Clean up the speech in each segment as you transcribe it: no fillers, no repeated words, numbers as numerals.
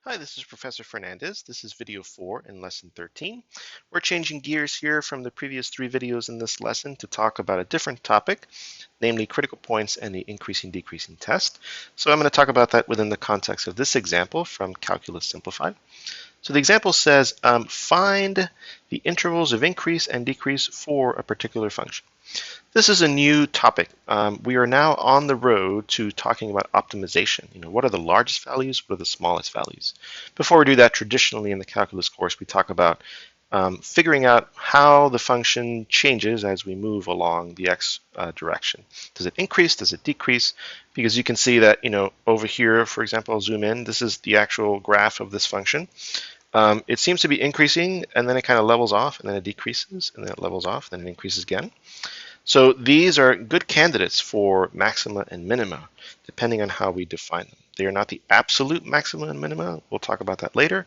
Hi, this is Professor Fernandez. This is video 4 in lesson 13. We're changing gears here from the previous 3 videos in this lesson to talk about a different topic, namely critical points and the increasing-decreasing test. So I'm going to talk about that within the context of this example from Calculus Simplified. So the example says, find the intervals of increase and decrease for a particular function. This is a new topic. We are now on the road to talking about optimization. What are the largest values? What are the smallest values? Before we do that, traditionally in the calculus course, we talk about figuring out how the function changes as we move along the x direction. Does it increase? Does it decrease? Because you can see that, over here, for example, I'll zoom in. This is the actual graph of this function. It seems to be increasing, and then it kind of levels off, and then it decreases, and then it levels off, then it increases again. So these are good candidates for maxima and minima, depending on how we define them. They are not the absolute maxima and minima. We'll talk about that later.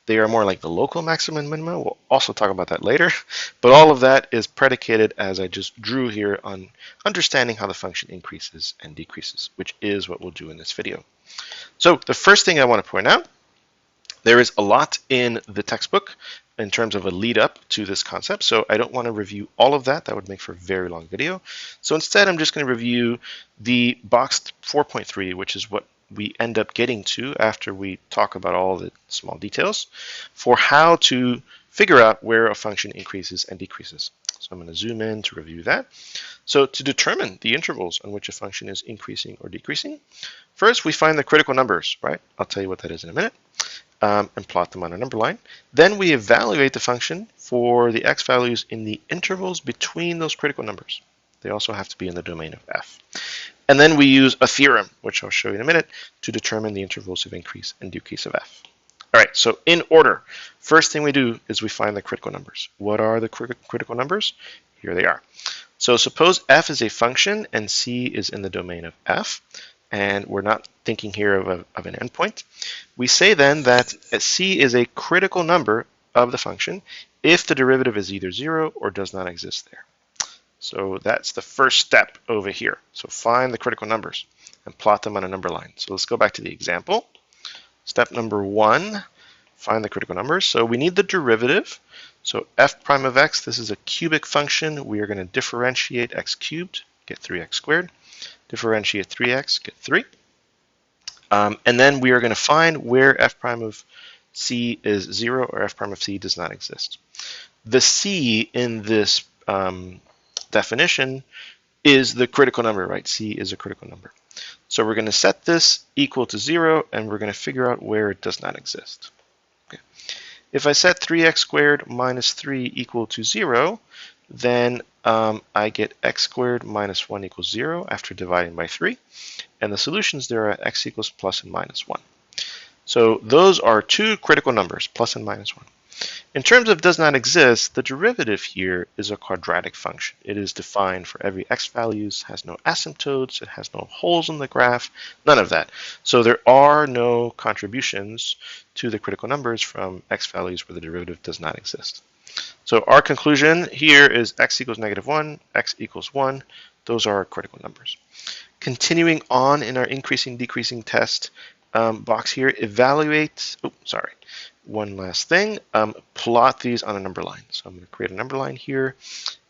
They are more like the local maxima and minima. We'll also talk about that later. But all of that is predicated, as I just drew here, on understanding how the function increases and decreases, which is what we'll do in this video. So the first thing I want to point out, there is a lot in the textbook in terms of a lead up to this concept, so I don't want to review all of that. That would make for a very long video. So instead, I'm just going to review the box 4.3, which is what we end up getting to after we talk about all the small details for how to figure out where a function increases and decreases. So I'm going to zoom in to review that. So to determine the intervals on which a function is increasing or decreasing, first we find the critical numbers, right? I'll tell you what that is in a minute. And plot them on a number line. Then we evaluate the function for the x values in the intervals between those critical numbers. They also have to be in the domain of f. And then we use a theorem, which I'll show you in a minute, to determine the intervals of increase and decrease of f. All right, so in order, first thing we do is we find the critical numbers. What are the critical numbers? Here they are. So suppose f is a function and c is in the domain of f, and we're not thinking here of an endpoint. We say then that c is a critical number of the function if the derivative is either 0 or does not exist there. So that's the first step over here. So find the critical numbers and plot them on a number line. So let's go back to the example. Step number 1, find the critical numbers. So we need the derivative. So f prime of x, this is a cubic function. We are going to differentiate x cubed, get 3x squared. Differentiate 3x, get 3. And then we are going to find where f prime of c is 0 or f prime of c does not exist. The c in this definition is the critical number, right? C is a critical number. So we're going to set this equal to 0, and we're going to figure out where it does not exist. Okay. If I set 3x squared minus 3 equal to 0, then I get x squared minus 1 equals 0 after dividing by 3. And the solutions there are x equals plus and minus 1. So those are two critical numbers, plus and minus 1. In terms of does not exist, the derivative here is a quadratic function. It is defined for every x values, has no asymptotes, it has no holes in the graph, none of that. So there are no contributions to the critical numbers from x values where the derivative does not exist. So our conclusion here is x equals -1, x equals 1. Those are our critical numbers. Continuing on in our increasing-decreasing test box here, evaluate, one last thing, plot these on a number line. So I'm going to create a number line here,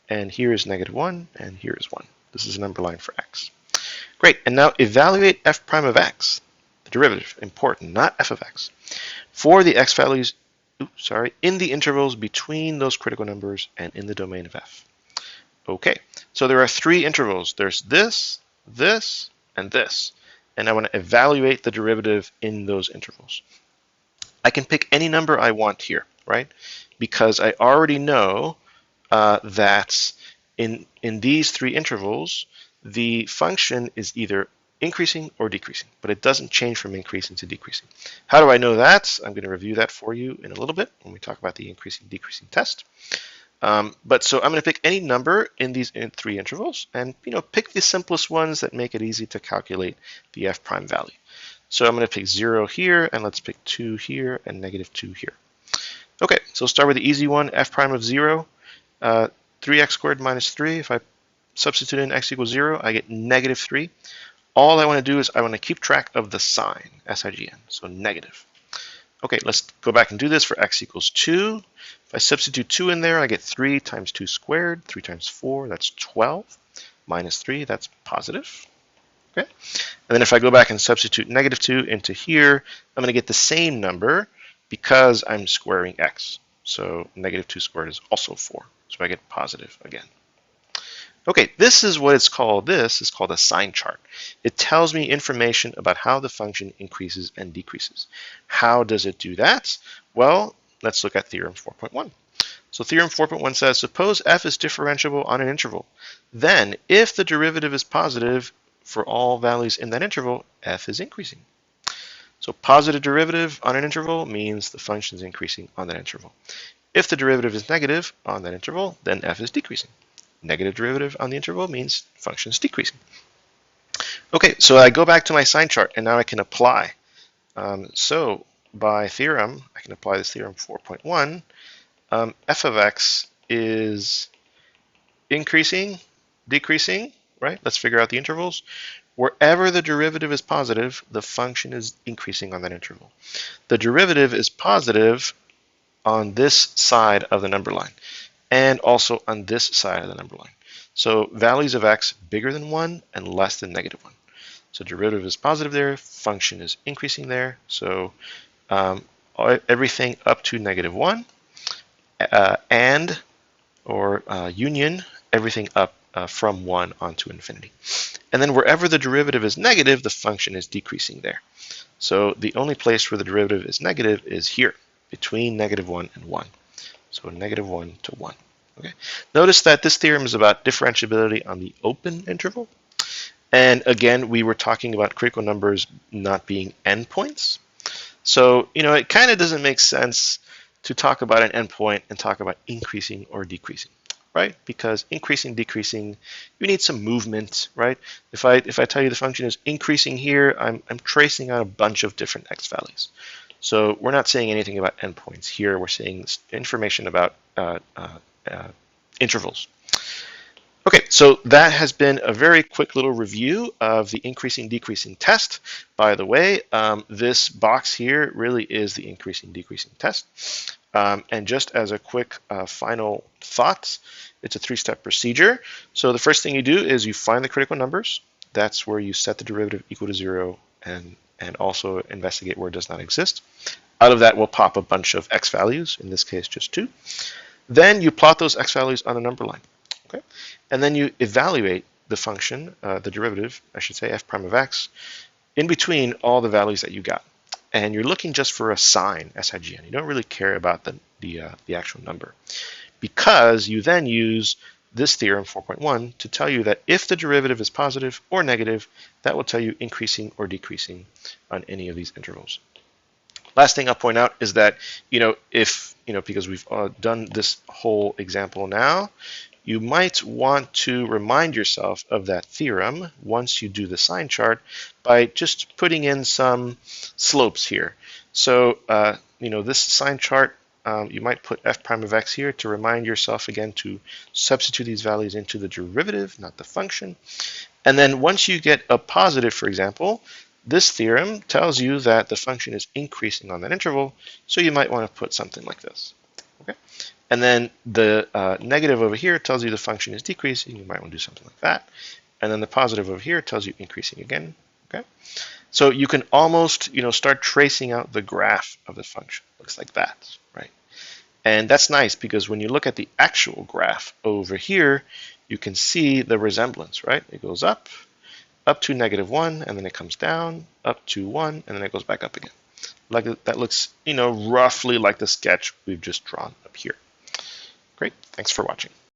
and here is -1, and here is 1. This is a number line for x. Great, and now evaluate f prime of x, the derivative, important, not f of x, for the x values in the intervals between those critical numbers and in the domain of f. Okay, so there are 3 intervals. There's this, this, and this. And I want to evaluate the derivative in those intervals. I can pick any number I want here, right? Because I already know that in these 3 intervals, the function is either increasing or decreasing, but it doesn't change from increasing to decreasing. How do I know that? I'm going to review that for you in a little bit when we talk about the increasing-decreasing test. But so I'm going to pick any number in these 3 intervals and pick the simplest ones that make it easy to calculate the f prime value. So I'm going to pick 0 here, and let's pick 2 here and -2 here. Okay, so start with the easy one, f prime of 0, 3x squared minus 3. If I substitute in x equals 0, I get -3. All I want to do is I want to keep track of the sign, sign, so negative. Okay, let's go back and do this for x equals 2. If I substitute 2 in there, I get 3 times 2 squared. 3 times 4, that's 12. Minus 3, that's positive. Okay, and then if I go back and substitute negative 2 into here, I'm going to get the same number because I'm squaring x. So negative 2 squared is also 4. So I get positive again. Okay, this is what it's called. This is called a sign chart. It tells me information about how the function increases and decreases. How does it do that? Well, let's look at Theorem 4.1. So Theorem 4.1 says, suppose f is differentiable on an interval. Then, if the derivative is positive for all values in that interval, f is increasing. So positive derivative on an interval means the function is increasing on that interval. If the derivative is negative on that interval, then f is decreasing. Negative derivative on the interval means function is decreasing. Okay, so I go back to my sign chart, and now I can apply. So by theorem, I can apply this Theorem 4.1. F of x is increasing, decreasing, right? Let's figure out the intervals. Wherever the derivative is positive, the function is increasing on that interval. The derivative is positive on this side of the number line, and also on this side of the number line. So values of x bigger than 1 and less than negative 1. So derivative is positive there, function is increasing there. So everything up to negative 1, and or union, everything up from 1 onto infinity. And then wherever the derivative is negative, the function is decreasing there. So the only place where the derivative is negative is here, between negative 1 and 1. So negative 1 to 1. Okay. Notice that this theorem is about differentiability on the open interval. And again, we were talking about critical numbers not being endpoints. So, it kind of doesn't make sense to talk about an endpoint and talk about increasing or decreasing, right? Because increasing, decreasing, you need some movement, right? If I tell you the function is increasing here, I'm tracing out a bunch of different x values. So we're not saying anything about endpoints here. We're saying information about intervals. Okay, so that has been a very quick little review of the increasing decreasing test. By the way, this box here really is the increasing decreasing test. And just as a quick final thought, it's a 3-step procedure. So the first thing you do is you find the critical numbers. That's where you set the derivative equal to 0 and also investigate where it does not exist. Out of that will pop a bunch of x values, in this case just 2. Then you plot those x values on a number line. Okay, and then you evaluate the function, the derivative, I should say, f prime of x, in between all the values that you got. And you're looking just for a sign, SIGN. You don't really care about the actual number. Because you then use this Theorem 4.1 to tell you that if the derivative is positive or negative, that will tell you increasing or decreasing on any of these intervals. Last thing I'll point out is that, because we've done this whole example now, you might want to remind yourself of that theorem once you do the sign chart by just putting in some slopes here. So, this sign chart, you might put f prime of x here to remind yourself again to substitute these values into the derivative, not the function. And then once you get a positive, for example, this theorem tells you that the function is increasing on that interval, so you might want to put something like this. Okay? And then the negative over here tells you the function is decreasing. You might want to do something like that. And then the positive over here tells you increasing again. Okay? So you can almost, start tracing out the graph of the function. Looks like that, right? And that's nice because when you look at the actual graph over here, you can see the resemblance, right? It goes up to negative 1, and then it comes down, up to 1, and then it goes back up again. That looks, roughly like the sketch we've just drawn up here. Great, thanks for watching.